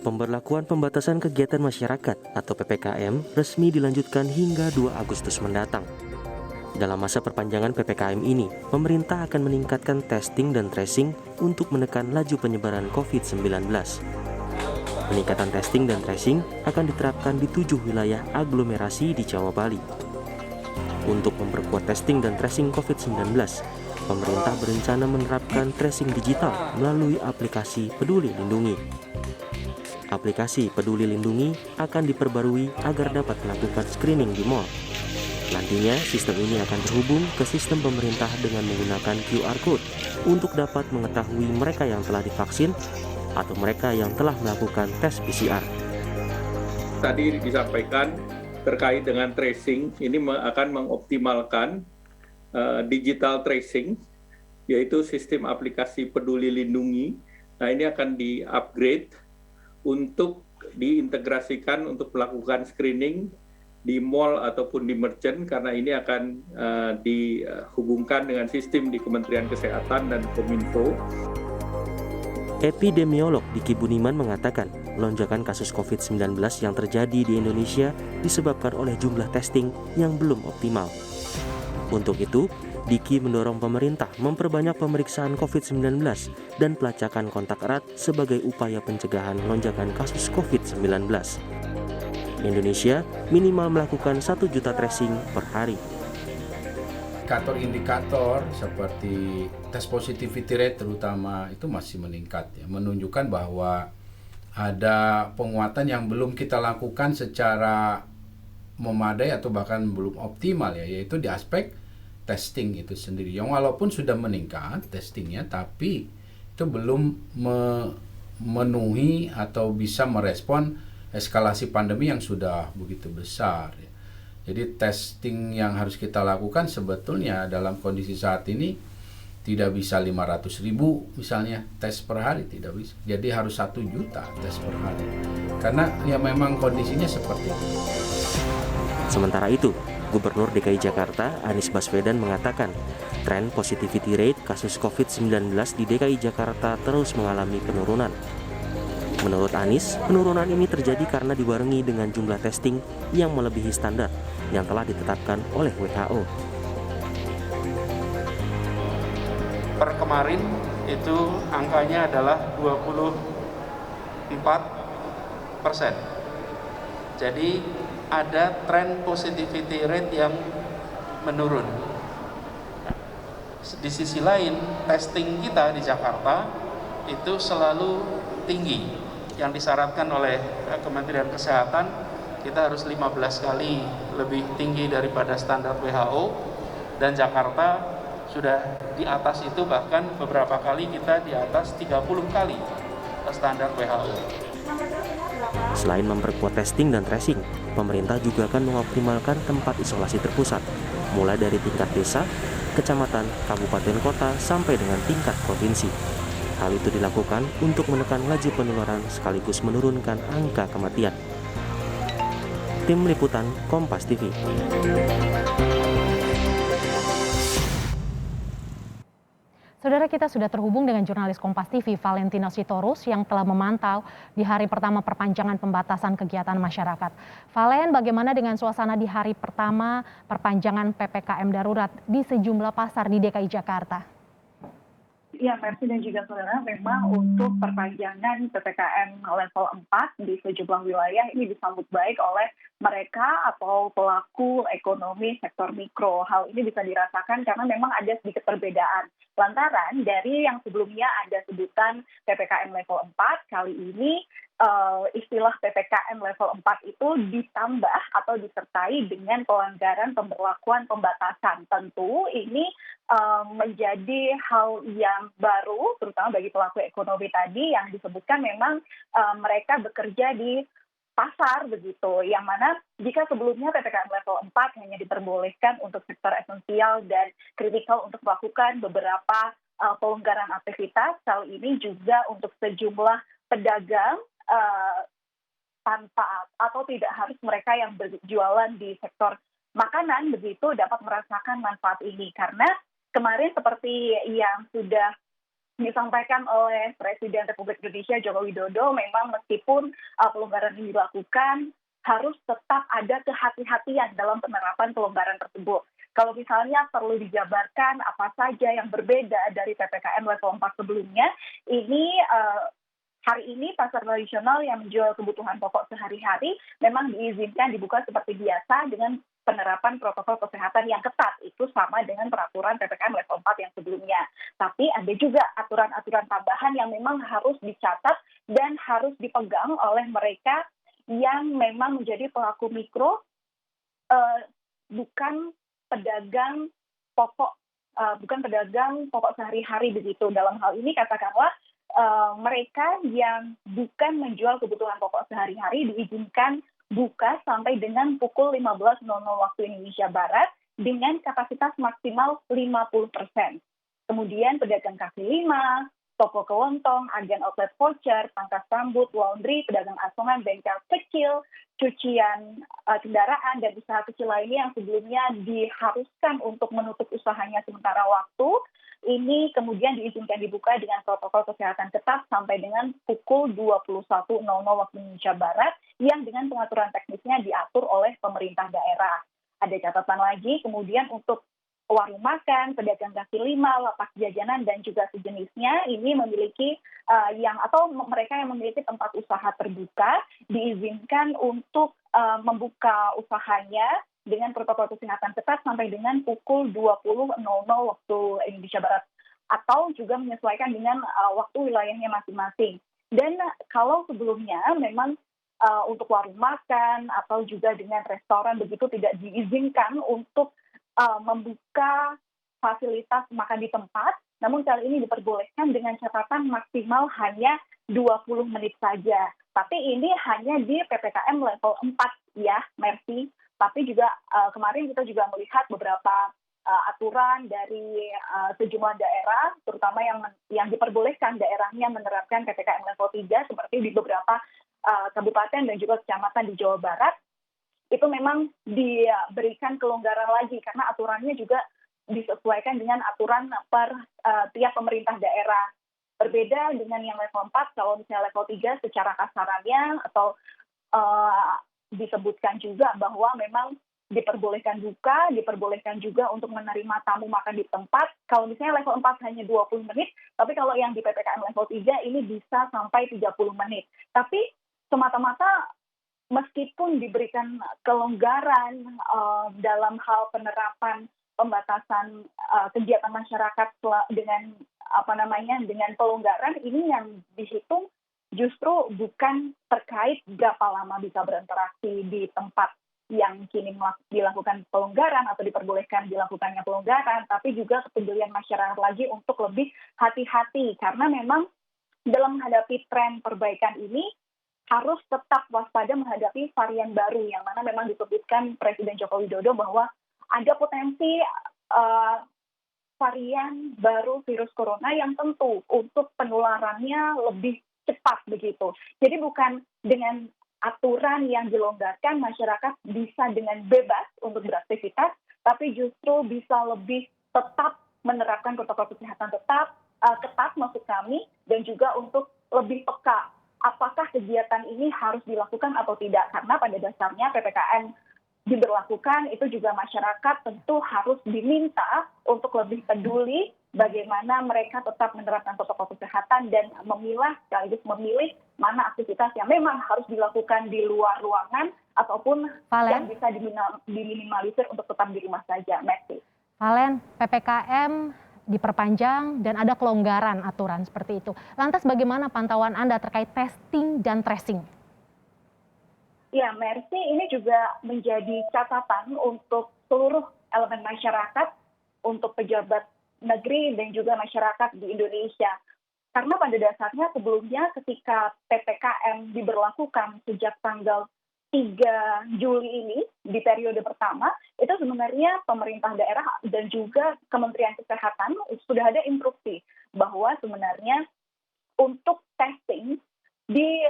Pemberlakuan pembatasan kegiatan masyarakat atau PPKM resmi dilanjutkan hingga 2 Agustus mendatang. Dalam masa perpanjangan PPKM ini, pemerintah akan meningkatkan testing dan tracing untuk menekan laju penyebaran COVID-19. Peningkatan testing dan tracing akan diterapkan di 7 wilayah aglomerasi di Jawa Bali. Untuk memperkuat testing dan tracing COVID-19, pemerintah berencana menerapkan tracing digital melalui aplikasi Peduli Lindungi. Aplikasi Peduli Lindungi akan diperbarui agar dapat melakukan screening di mal. Nantinya, sistem ini akan terhubung ke sistem pemerintah dengan menggunakan QR Code untuk dapat mengetahui mereka yang telah divaksin atau mereka yang telah melakukan tes PCR. Tadi disampaikan terkait dengan tracing, ini akan mengoptimalkan digital tracing, yaitu sistem aplikasi Peduli Lindungi. Nah, ini akan di-upgrade untuk diintegrasikan untuk melakukan screening di mall ataupun di merchant, karena ini akan dihubungkan dengan sistem di Kementerian Kesehatan dan Kominfo. Epidemiolog Diki Budiman mengatakan, lonjakan kasus COVID-19 yang terjadi di Indonesia disebabkan oleh jumlah testing yang belum optimal. Untuk itu, Diki mendorong pemerintah memperbanyak pemeriksaan COVID-19 dan pelacakan kontak erat sebagai upaya pencegahan lonjakan kasus COVID-19. Indonesia minimal melakukan 1 juta tracing per hari. Indikator seperti test positivity rate terutama itu masih meningkat, ya, menunjukkan bahwa ada penguatan yang belum kita lakukan secara memadai atau bahkan belum optimal, ya, yaitu di aspek testing itu sendiri. Yang walaupun sudah meningkat testingnya, tapi itu belum memenuhi atau bisa merespon eskalasi pandemi yang sudah begitu besar, ya. Jadi testing yang harus kita lakukan sebetulnya dalam kondisi saat ini tidak bisa 500.000 misalnya tes per hari, tidak bisa. Jadi harus 1 juta tes per hari. Karena ya memang kondisinya seperti itu. Sementara itu, Gubernur DKI Jakarta Anies Baswedan mengatakan tren positivity rate kasus COVID-19 di DKI Jakarta terus mengalami penurunan. Menurut Anies, penurunan ini terjadi karena dibarengi dengan jumlah testing yang melebihi standar yang telah ditetapkan oleh WHO. Per kemarin itu angkanya adalah 24%. Jadi ada tren positivity rate yang menurun. Di sisi lain, testing kita di Jakarta itu selalu tinggi. Yang disyaratkan oleh Kementerian Kesehatan, kita harus 15 kali lebih tinggi daripada standar WHO, dan Jakarta sudah di atas itu, bahkan beberapa kali kita di atas 30 kali standar WHO. Selain memperkuat testing dan tracing, pemerintah juga akan mengoptimalkan tempat isolasi terpusat, mulai dari tingkat desa, kecamatan, kabupaten kota, sampai dengan tingkat provinsi. Hal itu dilakukan untuk menekan laju penularan sekaligus menurunkan angka kematian. Tim Liputan Kompas TV. Saudara, kita sudah terhubung dengan jurnalis Kompas TV Valentina Sitorus yang telah memantau di hari pertama perpanjangan pembatasan kegiatan masyarakat. Valen, bagaimana dengan suasana di hari pertama perpanjangan PPKM darurat di sejumlah pasar di DKI Jakarta? Ya, Mercy dan juga saudara, memang untuk perpanjangan PPKM level 4 di sejumlah wilayah ini disambut baik oleh mereka atau pelaku ekonomi sektor mikro. Hal ini bisa dirasakan karena memang ada sedikit perbedaan. Lantaran dari yang sebelumnya ada sebutan PPKM level 4, kali ini istilah PPKM level 4 itu ditambah atau disertai dengan pelanggaran pemberlakuan pembatasan. Tentu ini menjadi hal yang baru, terutama bagi pelaku ekonomi tadi yang disebutkan memang mereka bekerja di pasar begitu, yang mana jika sebelumnya PPKM level 4 hanya diperbolehkan untuk sektor esensial dan kritikal untuk melakukan beberapa pelonggaran aktivitas, kali ini juga untuk sejumlah pedagang tanpa atau tidak harus mereka yang berjualan di sektor makanan begitu dapat merasakan manfaat ini, karena kemarin seperti yang sudah disampaikan oleh Presiden Republik Indonesia Joko Widodo, memang meskipun pelonggaran ini dilakukan, harus tetap ada kehati-hatian dalam penerapan pelonggaran tersebut. Kalau misalnya perlu dijabarkan apa saja yang berbeda dari PPKM level 4 sebelumnya, ini hari ini pasar tradisional yang menjual kebutuhan pokok sehari-hari memang diizinkan dibuka seperti biasa dengan penerapan protokol kesehatan yang ketat. Itu sama dengan peraturan PPKM level 4 yang sebelumnya. Tapi ada juga aturan-aturan tambahan yang memang harus dicatat dan harus dipegang oleh mereka yang memang menjadi pelaku mikro, bukan pedagang pokok sehari-hari begitu. Dalam hal ini katakanlah mereka yang bukan menjual kebutuhan pokok sehari-hari diizinkan buka sampai dengan pukul 15.00 waktu Indonesia Barat dengan kapasitas maksimal 50%. Kemudian pedagang kaki lima, toko kelontong, agen outlet voucher, pangkas rambut, laundry, pedagang asongan, bengkel kecil, cucian kendaraan, dan usaha kecil lainnya yang sebelumnya diharuskan untuk menutup usahanya sementara waktu, ini kemudian diizinkan dibuka dengan protokol kesehatan ketat sampai dengan pukul 21.00 waktu Indonesia Barat yang dengan pengaturan teknisnya diatur oleh pemerintah daerah. Ada catatan lagi, kemudian untuk warung makan, pedagang kaki lima, lapak jajanan, dan juga sejenisnya ini memiliki mereka yang memiliki tempat usaha terbuka diizinkan untuk membuka usahanya dengan protokol kesehatan ketat sampai dengan pukul 20.00 waktu Indonesia Barat atau juga menyesuaikan dengan waktu wilayahnya masing-masing. Dan kalau sebelumnya memang untuk warung makan atau juga dengan restoran begitu tidak diizinkan untuk membuka fasilitas makan di tempat, namun kali ini diperbolehkan dengan catatan maksimal hanya 20 menit saja. Tapi ini hanya di PPKM level 4 ya, Mercy. Tapi juga kemarin kita juga melihat beberapa aturan dari sejumlah daerah, terutama yang diperbolehkan daerahnya menerapkan PPKM level 3 seperti di beberapa kabupaten dan juga kecamatan di Jawa Barat. Itu memang diberikan kelonggaran lagi karena aturannya juga disesuaikan dengan aturan per tiap pemerintah daerah. Berbeda dengan yang level 4, kalau misalnya level 3 secara kasarannya atau disebutkan juga bahwa memang diperbolehkan buka, diperbolehkan juga untuk menerima tamu makan di tempat. Kalau misalnya level 4 hanya 20 menit, tapi kalau yang di PPKM level 3 ini bisa sampai 30 menit. Tapi semata-mata meskipun diberikan kelonggaran dalam hal penerapan pembatasan kegiatan masyarakat dengan dengan pelonggaran, ini yang dihitung justru bukan terkait berapa lama bisa berinteraksi di tempat yang kini dilakukan pelonggaran atau diperbolehkan dilakukannya pelonggaran, tapi juga kepedulian masyarakat lagi untuk lebih hati-hati karena memang dalam menghadapi tren perbaikan ini harus tetap waspada menghadapi varian baru yang mana memang disebutkan Presiden Joko Widodo bahwa ada potensi varian baru virus corona yang tentu untuk penularannya lebih cepat begitu. Jadi bukan dengan aturan yang dilonggarkan masyarakat bisa dengan bebas untuk beraktivitas, tapi justru bisa lebih tetap menerapkan protokol kesehatan ketat maksud kami, dan juga untuk lebih peka apakah kegiatan ini harus dilakukan atau tidak. Karena pada dasarnya PPKM diberlakukan, itu juga masyarakat tentu harus diminta untuk lebih peduli bagaimana mereka tetap menerapkan protokol kesehatan dan memilah sekaligus memilih mana aktivitas yang memang harus dilakukan di luar ruangan ataupun yang bisa diminimalisir untuk tetap di rumah saja. Merci. Valen, PPKM diperpanjang dan ada kelonggaran aturan seperti itu. Lantas bagaimana pantauan Anda terkait testing dan tracing? Ya, Mercy, ini juga menjadi catatan untuk seluruh elemen masyarakat, untuk pejabat negeri dan juga masyarakat di Indonesia. Karena pada dasarnya sebelumnya ketika PPKM diberlakukan sejak tanggal 3 Juli ini, di periode pertama, itu sebenarnya pemerintah daerah dan juga Kementerian Kesehatan sudah ada instruksi bahwa sebenarnya untuk testing di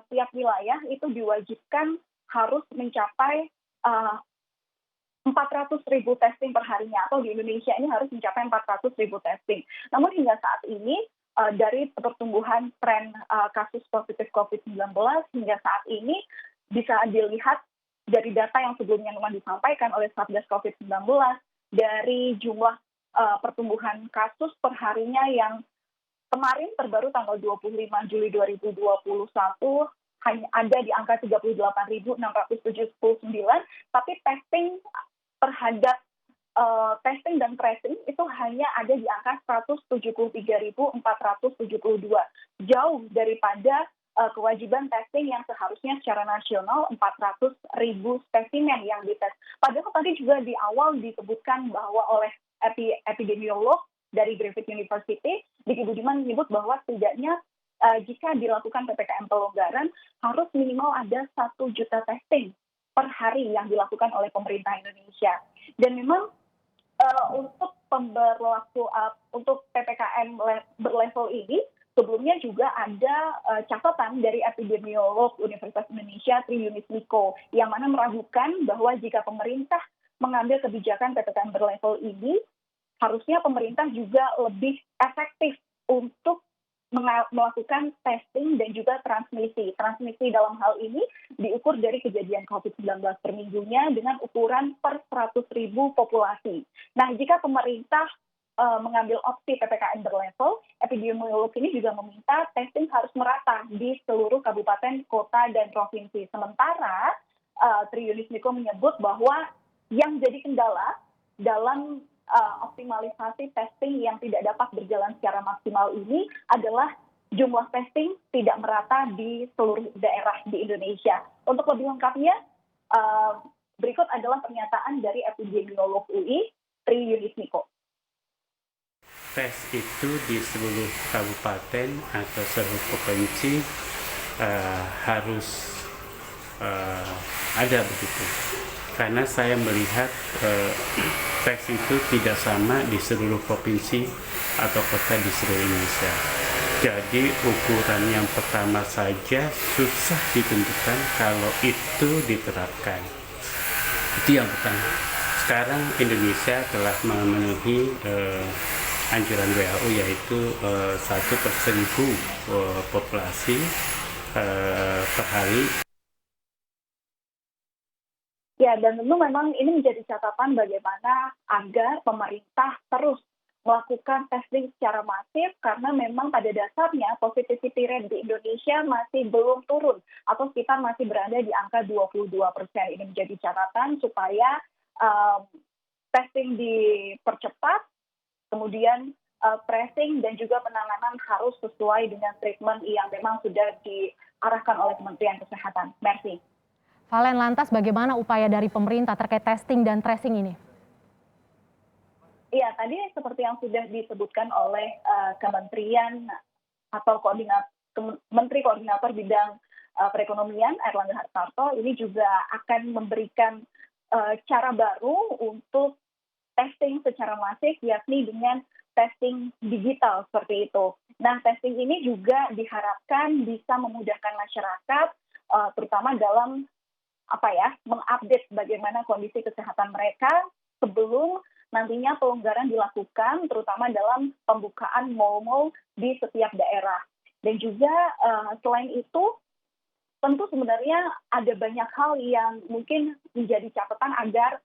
setiap wilayah itu diwajibkan harus mencapai 400.000 testing per harinya, atau di Indonesia ini harus mencapai 400.000 testing. Namun hingga saat ini dari pertumbuhan tren kasus positif COVID-19 hingga saat ini bisa dilihat dari data yang sebelumnya memang disampaikan oleh Satgas COVID-19, dari jumlah pertumbuhan kasus per harinya yang kemarin terbaru tanggal 25 Juli 2021 hanya ada di angka 38.679, tapi testing terhadap testing dan tracing itu hanya ada di angka 173.472, jauh daripada kewajiban testing yang seharusnya secara nasional 400.000 spesimen yang dites. Padahal tadi juga di awal disebutkan bahwa oleh epidemiolog dari Griffith University, Diki Budiman menyebut bahwa setidaknya jika dilakukan PPKM pelonggaran harus minimal ada 1 juta testing per hari yang dilakukan oleh pemerintah Indonesia. Dan memang untuk untuk PPKM berlevel ini sebelumnya juga ada catatan dari epidemiolog Universitas Indonesia Tri Yunis Miko yang mana meragukan bahwa jika pemerintah mengambil kebijakan PPKM berlevel ini, harusnya pemerintah juga lebih efektif untuk melakukan testing dan juga transmisi. Transmisi dalam hal ini diukur dari kejadian COVID-19 per minggunya dengan ukuran per 100.000 populasi. Nah, jika pemerintah mengambil opsi PPKM berlevel, epidemiolog ini juga meminta testing harus merata di seluruh kabupaten, kota, dan provinsi. Sementara Tri Yunis Miko menyebut bahwa yang jadi kendala dalam optimalisasi testing yang tidak dapat berjalan secara maksimal ini adalah jumlah testing tidak merata di seluruh daerah di Indonesia. Untuk lebih lengkapnya, berikut adalah pernyataan dari epidemiolog UI, Tri Yunis Miko. Tes itu di seluruh kabupaten atau seluruh provinsi harus ada begitu. Karena saya melihat tes itu tidak sama di seluruh provinsi atau kota di seluruh Indonesia. Jadi ukuran yang pertama saja susah ditentukan kalau itu diterapkan. Itu yang pertama. Sekarang Indonesia telah memenuhi anjuran WHO yaitu 1/1000 populasi per hari. Ya, dan tentu memang ini menjadi catatan bagaimana agar pemerintah terus melakukan testing secara masif karena memang pada dasarnya positivity rate di Indonesia masih belum turun atau kita masih berada di angka 22%. Ini menjadi catatan supaya testing dipercepat, kemudian tracing dan juga penanganan harus sesuai dengan treatment yang memang sudah diarahkan oleh Kementerian Kesehatan. Merci. Valen, lantas bagaimana upaya dari pemerintah terkait testing dan tracing ini? Iya, tadi seperti yang sudah disebutkan oleh Kementerian atau Menteri Koordinator Bidang Perekonomian Airlangga Hartarto, ini juga akan memberikan cara baru untuk testing secara masif, yakni dengan testing digital seperti itu. Nah, testing ini juga diharapkan bisa memudahkan masyarakat, terutama dalam mengupdate bagaimana kondisi kesehatan mereka sebelum nantinya pelonggaran dilakukan, terutama dalam pembukaan mal-mal di setiap daerah. Dan juga selain itu, tentu sebenarnya ada banyak hal yang mungkin menjadi catatan agar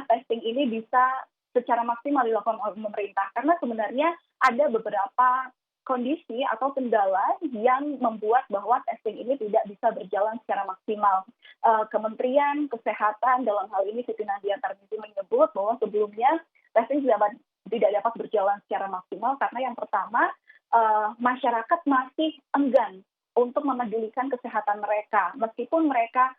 testing ini bisa secara maksimal dilakukan oleh pemerintah. Karena sebenarnya ada beberapa kondisi atau kendala yang membuat bahwa testing ini tidak bisa berjalan secara maksimal. Kementerian Kesehatan dalam hal ini Siti Nadia Tarmizi menyebut bahwa sebelumnya testing tidak dapat berjalan secara maksimal karena yang pertama masyarakat masih enggan untuk memedulikan kesehatan mereka meskipun mereka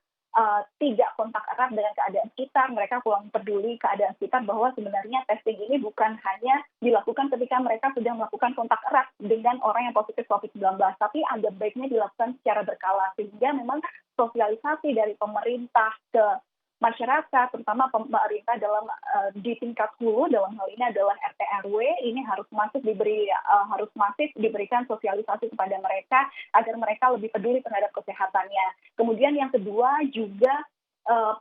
tidak kontak erat dengan keadaan sekitar, mereka kurang peduli keadaan sekitar bahwa sebenarnya testing ini bukan hanya dilakukan ketika mereka sudah melakukan kontak erat dengan orang yang positif COVID-19, tapi ada baiknya dilakukan secara berkala sehingga memang sosialisasi dari pemerintah ke masyarakat, terutama pemerintah dalam di tingkat hulu dalam hal ini adalah RT RW, ini harus masif diberikan sosialisasi kepada mereka agar mereka lebih peduli terhadap kesehatannya. Kemudian yang kedua juga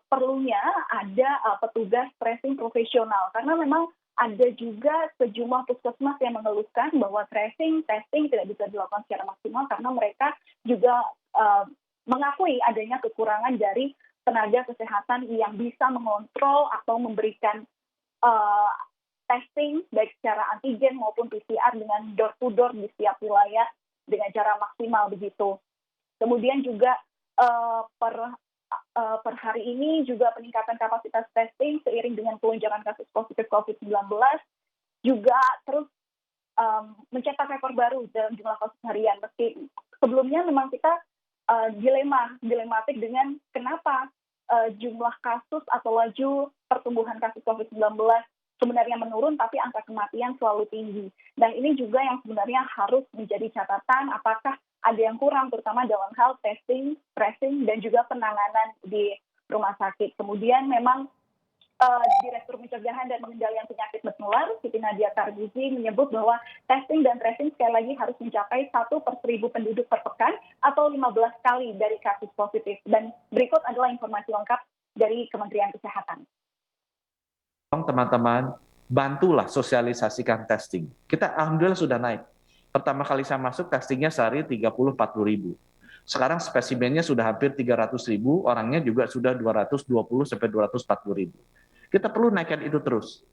perlunya ada petugas tracing profesional karena memang ada juga sejumlah puskesmas yang mengeluhkan bahwa tracing, testing tidak bisa dilakukan secara maksimal karena mereka juga mengakui adanya kekurangan dari tenaga kesehatan yang bisa mengontrol atau memberikan testing baik secara antigen maupun PCR dengan door to door di setiap wilayah dengan cara maksimal begitu. Kemudian juga per hari ini juga peningkatan kapasitas testing seiring dengan pelonjakan kasus positif COVID-19 juga terus mencetak rekor baru dalam jumlah kasus harian. Meski sebelumnya memang kita dilematik dengan kenapa jumlah kasus atau laju pertumbuhan kasus COVID-19 sebenarnya menurun tapi angka kematian selalu tinggi. Dan ini juga yang sebenarnya harus menjadi catatan apakah ada yang kurang terutama dalam hal testing, tracing, dan juga penanganan di rumah sakit. Kemudian memang Direktur Pencegahan dan Pengendalian Penyakit Menular, Siti Nadia Tarmizi, menyebut bahwa testing dan tracing sekali lagi harus mencapai 1/1000 penduduk per pekan atau 15 kali dari kasus positif. Dan berikut adalah informasi lengkap dari Kementerian Kesehatan. Teman-teman, bantulah sosialisasikan testing. Kita alhamdulillah sudah naik. Pertama kali saya masuk testingnya sehari 30-40 ribu. Sekarang spesimennya sudah hampir 300 ribu, orangnya juga sudah 220-240 ribu. Kita perlu naikkan itu terus.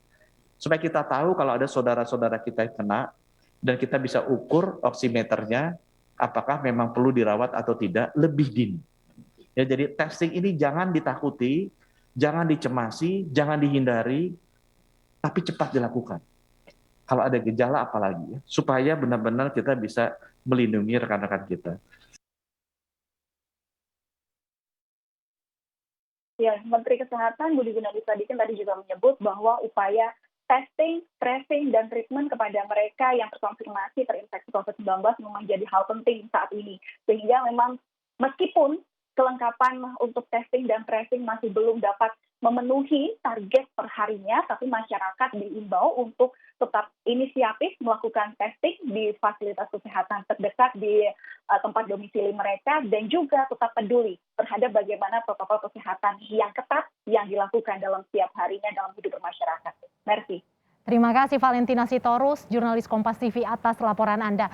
Supaya kita tahu kalau ada saudara-saudara kita yang kena, dan kita bisa ukur oximeternya, apakah memang perlu dirawat atau tidak, lebih dini. Ya, jadi testing ini jangan ditakuti, jangan dicemasi, jangan dihindari, tapi cepat dilakukan. Kalau ada gejala apalagi, ya, supaya benar-benar kita bisa melindungi rekan-rekan kita. Ya, Menteri Kesehatan Budi Gunadi Sadikin tadi juga menyebut bahwa upaya testing, tracing, dan treatment kepada mereka yang terkonfirmasi terinfeksi COVID-19 memang jadi hal penting saat ini. Sehingga memang meskipun kelengkapan untuk testing dan tracing masih belum dapat memenuhi target perharinya, tapi masyarakat diimbau untuk tetap inisiatif melakukan testing di fasilitas kesehatan terdekat di tempat domisili mereka dan juga tetap peduli terhadap bagaimana protokol kesehatan yang ketat yang dilakukan dalam setiap harinya dalam hidup bermasyarakat. Merci. Terima kasih Valentina Sitorus, jurnalis Kompas TV atas laporan Anda.